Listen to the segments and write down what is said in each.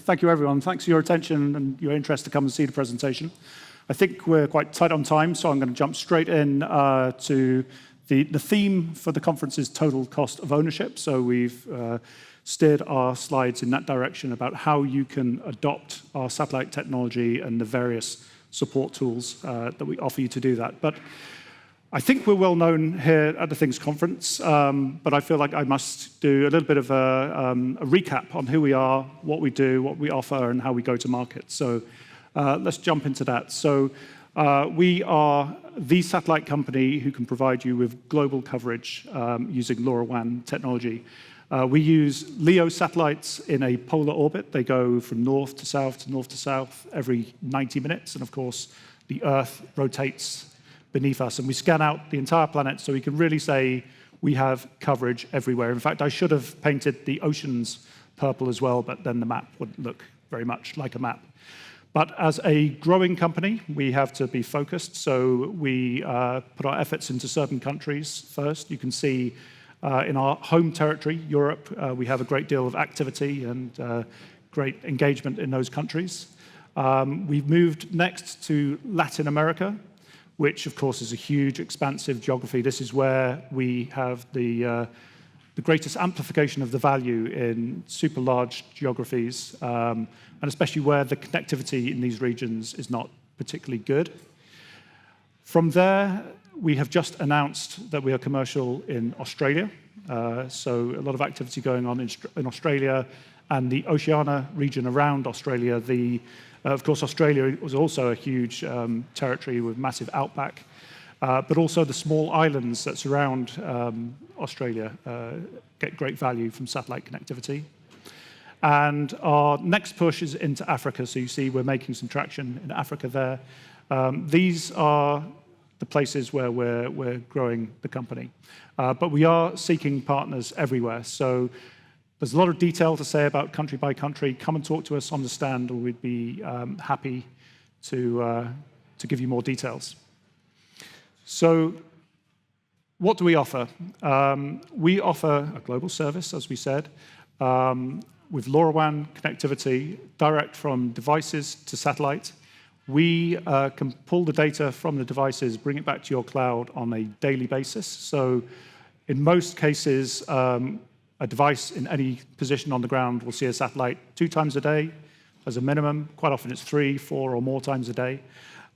thank you, everyone. Thanks for your attention and your interest to come and see the presentation. I think we're quite tight on time, so I'm going to jump straight in to the theme for the conference is total cost of ownership. So we've steered our slides in that direction about how you can adopt our satellite technology and the various support tools that we offer you to do that. But I think we're well known here at the Things Conference, but I feel like I must do a little bit of a recap on who we are, what we do, what we offer, and how we go to market. So let's jump into that. So we are the satellite company who can provide you with global coverage using LoRaWAN technology. We use LEO satellites in a polar orbit. They go from north to south every 90 minutes. And of course, the Earth rotates beneath us. And we scan out the entire planet so we can really say we have coverage everywhere. In fact, I should have painted the oceans purple as well, but then the map wouldn't look very much like a map. But as a growing company, we have to be focused. So we put our efforts into certain countries first. You can see in our home territory, Europe, we have a great deal of activity and great engagement in those countries. We've moved next to Latin America, which, of course, is a huge, expansive geography. This is where we have the greatest amplification of the value in super large geographies, and especially where the connectivity in these regions is not particularly good. From there, we have just announced that we are commercial in Australia. So a lot of activity going on in Australia and the Oceania region around Australia. Of course, Australia was also a huge territory with massive outback, but also the small islands that surround Australia get great value from satellite connectivity. And our next push is into Africa. So you see we're making some traction in Africa there. These are the places where we're growing the company. But we are seeking partners everywhere. So there's a lot of detail to say about country by country. Come and talk to us on the stand, or we'd be happy to give you more details. So what do we offer? We offer a global service, as we said, with LoRaWAN connectivity direct from devices to satellite. We can pull the data from the devices, bring it back to your cloud on a daily basis. So in most cases, a device in any position on the ground will see a satellite 2 times a day as a minimum. Quite often it's 3, 4, or more times a day.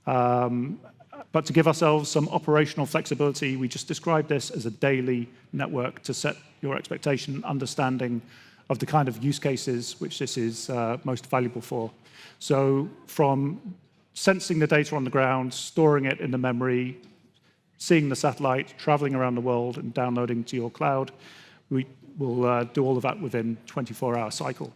But to give ourselves some operational flexibility, we just describe this as a daily network to set your expectation, understanding of the kind of use cases which this is most valuable for. So from sensing the data on the ground, storing it in the memory, seeing the satellite, traveling around the world, and downloading to your cloud, we will do all of that within a 24-hour cycle.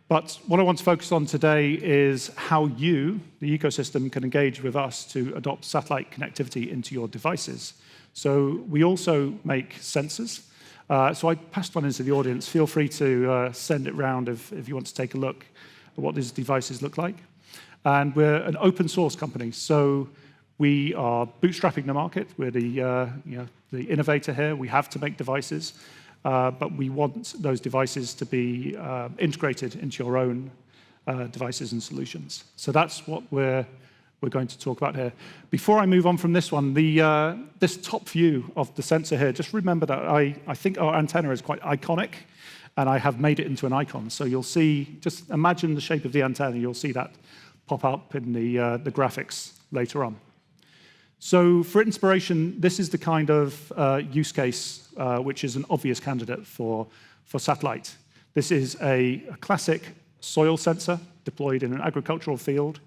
But what I want to focus on today is how you, the ecosystem, can engage with us to adopt satellite connectivity into your devices. So we also make sensors. So I passed one into the audience. Feel free to send it round if you want to take a look at what these devices look like. And we're an open source company. So we are bootstrapping the market. We're the innovator here. We have to make devices. But we want those devices to be integrated into your own devices and solutions. So that's what we're going to talk about here. Before I move on from this one, this top view of the sensor here, just remember that I think our antenna is quite iconic, and I have made it into an icon. So you'll see, just imagine the shape of the antenna. You'll see that pop up in the graphics later on. So for inspiration, this is the kind of use case which is an obvious candidate for satellite. This is a classic soil sensor deployed in an agricultural field.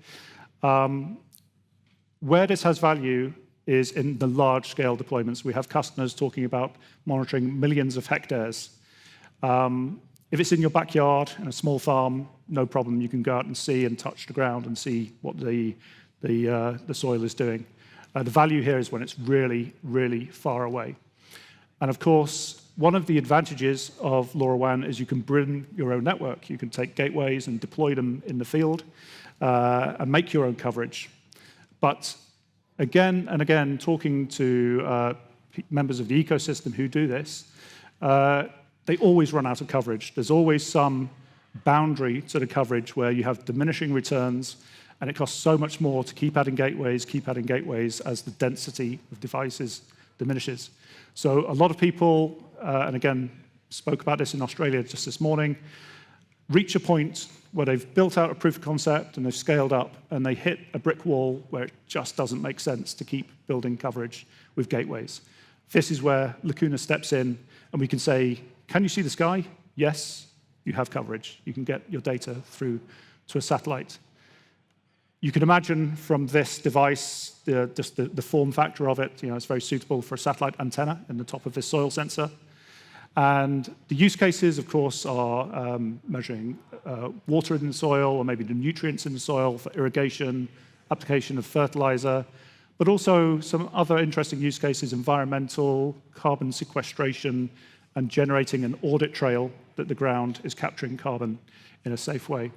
Where this has value is in the large-scale deployments. We have customers talking about monitoring millions of hectares. If it's in your backyard in a small farm, no problem. You can go out and see and touch the ground and see what the soil is doing. The value here is when it's really, really far away. And of course, one of the advantages of LoRaWAN is you can bring your own network. You can take gateways and deploy them in the field and make your own coverage. But again and again, talking to members of the ecosystem who do this, they always run out of coverage. There's always some boundary to the coverage where you have diminishing returns, and it costs so much more to keep adding gateways as the density of devices diminishes. So a lot of people, and again, spoke about this in Australia just this morning, reach a point where they've built out a proof of concept and they've scaled up, and they hit a brick wall where it just doesn't make sense to keep building coverage with gateways. This is where Lacuna steps in, and we can say, can you see the sky? Yes, you have coverage. You can get your data through to a satellite. You can imagine from this device, just the form factor of it, it's very suitable for a satellite antenna in the top of this soil sensor. And the use cases, of course, are measuring water in the soil, or maybe the nutrients in the soil for irrigation, application of fertilizer, but also some other interesting use cases, environmental, carbon sequestration, and generating an audit trail that the ground is capturing carbon in a safe way.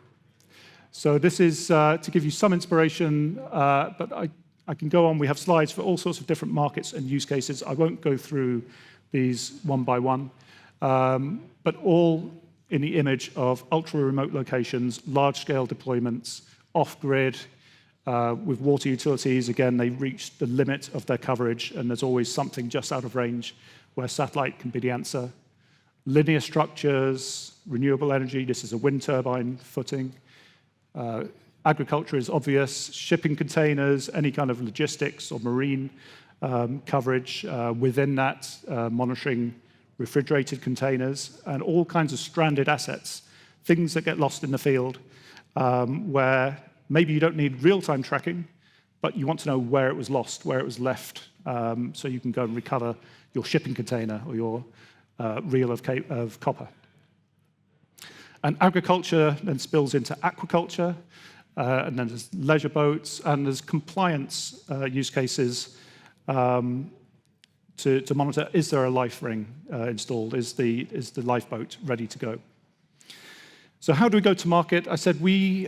So this is to give you some inspiration, but I can go on. We have slides for all sorts of different markets and use cases. I won't go through these one by one, but all in the image of ultra-remote locations, large-scale deployments, off-grid, with water utilities. Again, they reach the limit of their coverage, and there's always something just out of range where satellite can be the answer. Linear structures, renewable energy, this is a wind turbine footing. Agriculture is obvious, shipping containers, any kind of logistics or marine coverage within that, monitoring refrigerated containers, and all kinds of stranded assets, things that get lost in the field, where maybe you don't need real-time tracking, but you want to know where it was lost, where it was left, so you can go and recover your shipping container or your reel of copper. And agriculture then spills into aquaculture, and then there's leisure boats, and there's compliance use cases to monitor, is there a life ring installed? Is the lifeboat ready to go? So how do we go to market? I said we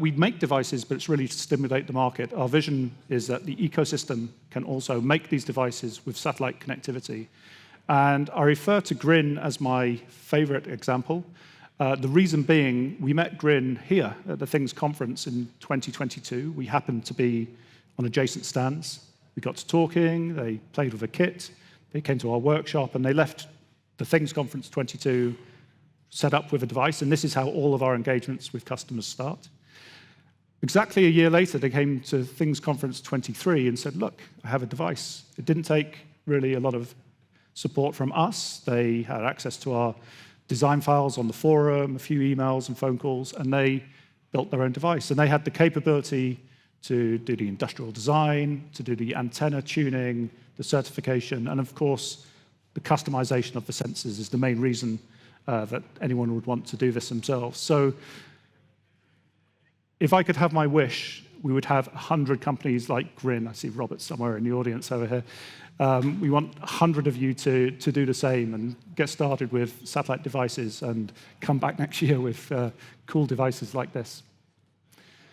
make devices, but it's really to stimulate the market. Our vision is that the ecosystem can also make these devices with satellite connectivity. And I refer to GRIN as my favorite example. The reason being, we met GRIN here at the Things conference in 2022. We happened to be on adjacent stands. We got to talking, they played with a kit, they came to our workshop, and they left the Things conference 22 set up with a device, and this is how all of our engagements with customers start. Exactly a year later, they came to Things conference 23 and said, look, I have a device. It didn't take really a lot of support from us. They had access to our design files on the forum, a few emails and phone calls, and they built their own device. And they had the capability to do the industrial design, to do the antenna tuning, the certification, and of course, the customization of the sensors is the main reason that anyone would want to do this themselves. So if I could have my wish, we would have 100 companies like GRIN. I see Robert somewhere in the audience over here. We want 100 of you to do the same and get started with satellite devices and come back next year with cool devices like this.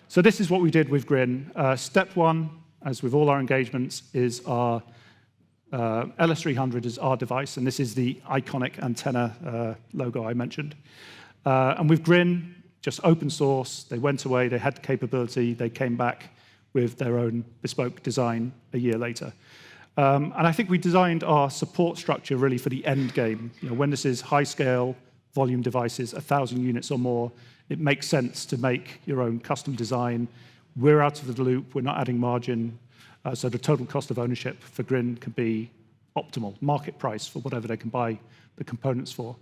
So this is what we did with GRIN. Step one, as with all our engagements, is our LS300 is our device, and this is the iconic antenna logo I mentioned. And with GRIN, just open source, they went away, they had the capability, they came back with their own bespoke design a year later. And I think we designed our support structure really for the end game. When this is high-scale volume devices, 1,000 units or more, it makes sense to make your own custom design. We're out of the loop, we're not adding margin, so the total cost of ownership for GRIN can be optimal, market price for whatever they can buy the components for.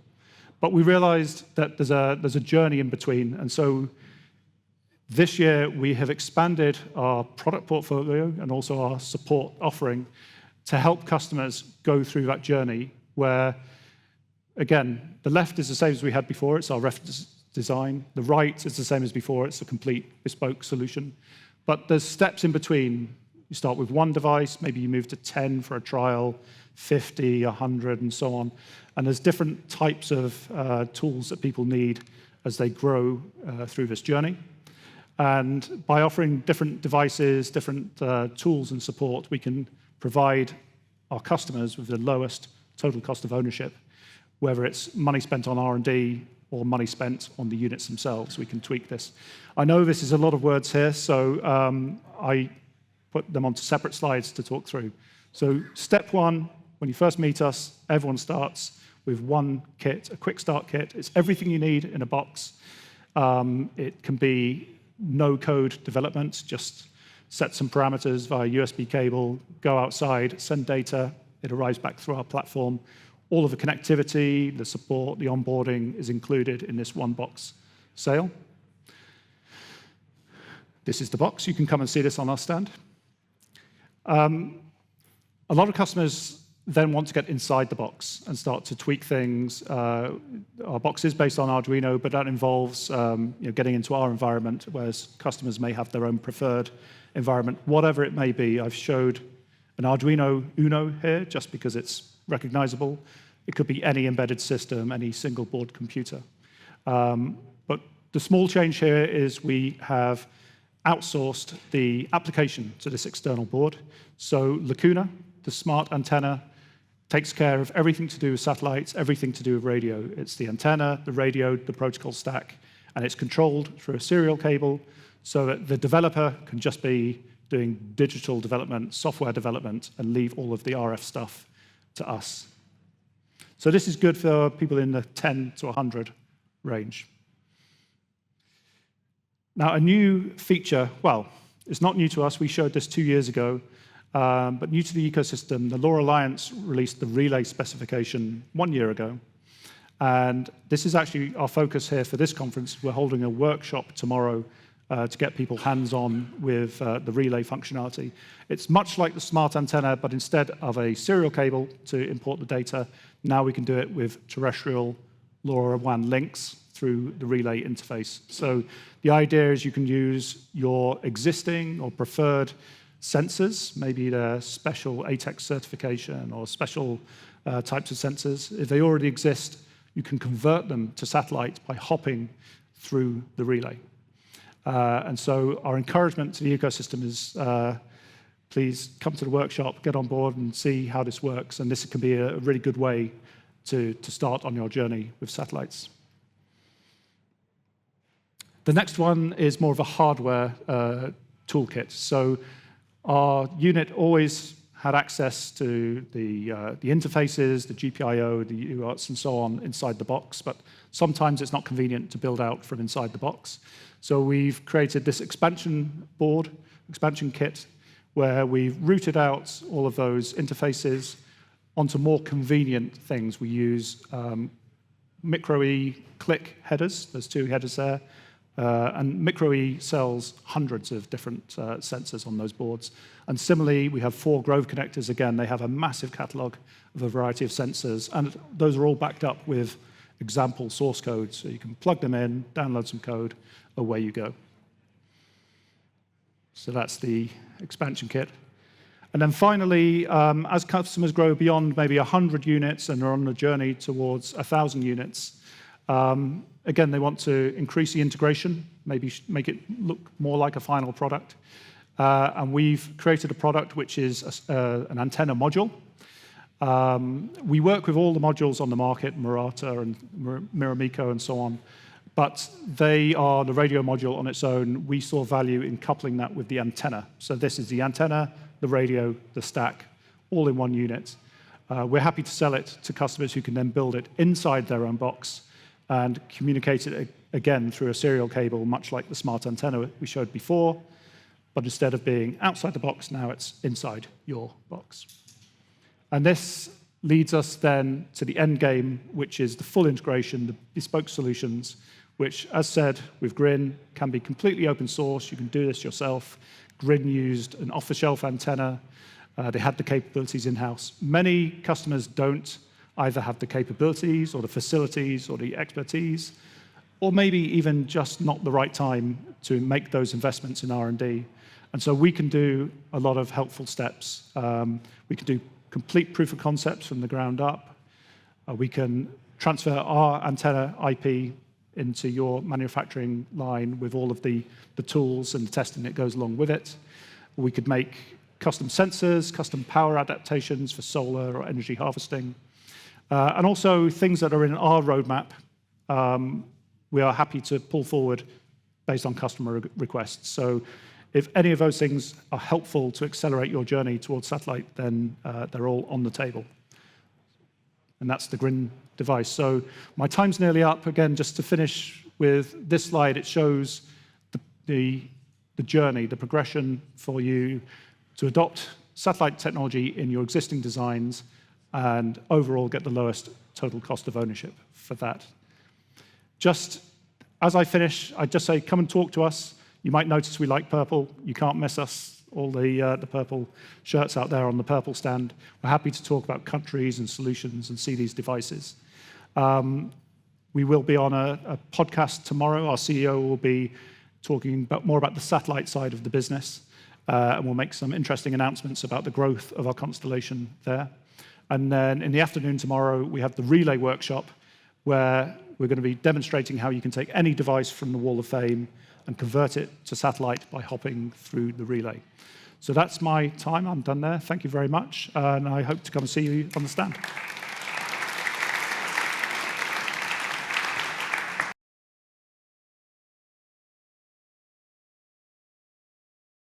But we realized that there's a journey in between, and so this year we have expanded our product portfolio and also our support offering to help customers go through that journey where, again, the left is the same as we had before, it's our reference design. The right is the same as before, it's a complete bespoke solution. But there's steps in between. You start with one device, maybe you move to 10 for a trial, 50, 100, and so on. And there's different types of tools that people need as they grow through this journey. And by offering different devices, different tools and support, we can provide our customers with the lowest total cost of ownership, whether it's money spent on R&D or money spent on the units themselves. We can tweak this. I know this is a lot of words here, so I put them onto separate slides to talk through. So step one, when you first meet us, everyone starts with one kit, a quick start kit. It's everything you need in a box. It can be no-code development, just set some parameters via USB cable, go outside, send data, it arrives back through our platform. All of the connectivity, the support, the onboarding is included in this one box sale. This is the box. You can come and see this on our stand. A lot of customers then want to get inside the box and start to tweak things. Our box is based on Arduino, but that involves getting into our environment, whereas customers may have their own preferred environment, whatever it may be. I've showed an Arduino Uno here just because it's recognizable. It could be any embedded system, any single board computer. But the small change here is we have outsourced the application to this external board. So Lacuna, the smart antenna, takes care of everything to do with satellites, everything to do with radio. It's the antenna, the radio, the protocol stack, and it's controlled through a serial cable so that the developer can just be doing digital development, software development, and leave all of the RF stuff to us. So this is good for people in the 10 to 100 range. Now, a new feature, well, it's not new to us. We showed this 2 years ago. But new to the ecosystem, the Law Alliance released the relay specification 1 year ago. And this is actually our focus here for this conference. We're holding a workshop tomorrow to get people hands-on with the relay functionality. It's much like the smart antenna, but instead of a serial cable to import the data, now we can do it with terrestrial LoRaWAN links through the relay interface. So the idea is you can use your existing or preferred sensors, maybe the special ATEX certification or special types of sensors. If they already exist, you can convert them to satellites by hopping through the relay. And so our encouragement to the ecosystem is please come to the workshop, get on board and see how this works. And this can be a really good way to start on your journey with satellites. The next one is more of a hardware toolkit. So our unit always had access to the interfaces, the GPIO, the UARTs, and so on inside the box, but sometimes it's not convenient to build out from inside the box. So we've created this expansion board, expansion kit, where we've routed out all of those interfaces onto more convenient things. We use micro-E click headers. There's 2 headers there. And micro-E sells hundreds of different sensors on those boards. And similarly, we have 4 Grove connectors. Again, they have a massive catalog of a variety of sensors. And those are all backed up with example source code. So you can plug them in, download some code, away you go. So that's the expansion kit. And then finally, as customers grow beyond maybe 100 units and are on a journey towards 1,000 units, again, they want to increase the integration, maybe make it look more like a final product. And we've created a product which is an antenna module. We work with all the modules on the market, Murata and Miramiko and so on, but they are the radio module on its own. We saw value in coupling that with the antenna. So this is the antenna, the radio, the stack, all in one unit. We're happy to sell it to customers who can then build it inside their own box and communicate it again through a serial cable, much like the smart antenna we showed before, but instead of being outside the box, now it's inside your box. And this leads us then to the end game, which is the full integration, the bespoke solutions, which, as said, with Grin, can be completely open source. You can do this yourself. Grin used an off-the-shelf antenna. They had the capabilities in-house. Many customers don't either have the capabilities or the facilities or the expertise, or maybe even just not the right time to make those investments in R&D. And so we can do a lot of helpful steps. We can do complete proof of concepts from the ground up. We can transfer our antenna IP into your manufacturing line with all of the tools and the testing that goes along with it. We could make custom sensors, custom power adaptations for solar or energy harvesting. And also things that are in our roadmap, we are happy to pull forward based on customer requests. So if any of those things are helpful to accelerate your journey towards satellite, then they're all on the table. And that's the GRIN device. So my time's nearly up. Again, just to finish with this slide, it shows the journey, the progression for you to adopt satellite technology in your existing designs and overall get the lowest total cost of ownership for that. Just as I finish, I'd just say, come and talk to us. You might notice we like purple. You can't miss us, all the purple shirts out there on the purple stand. We're happy to talk about countries and solutions and see these devices. We will be on a podcast tomorrow. Our CEO will be talking more about the satellite side of the business, and we'll make some interesting announcements about the growth of our constellation there. And then in the afternoon tomorrow, we have the relay workshop, where we're going to be demonstrating how you can take any device from the Wall of Fame and convert it to satellite by hopping through the relay. So that's my time. I'm done there. Thank you very much, and I hope to come and see you on the stand.